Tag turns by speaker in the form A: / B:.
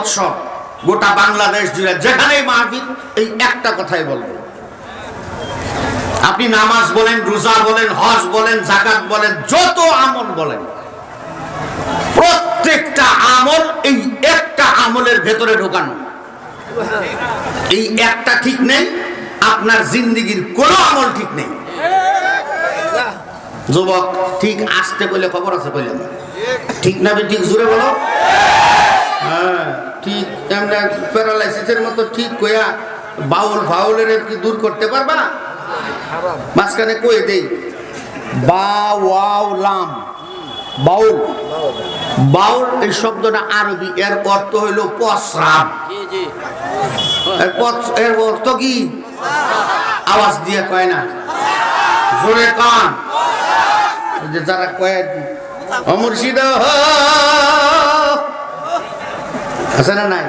A: উৎসব গোটা বাংলাদেশ জুড়ে যেখানেই মাহফিল এই একটা কথাই বলবো, আপনি নামাজ বলেন, রোজা বলেন, হজ বলেন, যাকাত বলেন, যত আমল বলেন, প্রত্যেকটা আমল এই একটা আমলের ভেতরে ঢোকানো। এই একটা ঠিক নেই, আপনার জিন্দেগির কোনো আমল ঠিক নেই। যুবক ঠিক আসতে কইলে খবর আছে কইলে ঠিক না, ঠিক জোরে বলো। হ্যাঁ ঠিক, এমনি প্যারালাইসিসের মতো ঠিক কইয়া বাউল ফাউলের কি দূর করতে পারবা? মাঝখানে কই দেই বাউলাম, বাউল। বাউল এই শব্দটা আরবি, এর অর্থ হইল প্রস্রাব। এর অর্থ কি? আওয়াজ দিয়ে কয় না, জোরে কান। যে যারা কয় মুর্শিদ আছে না নাই?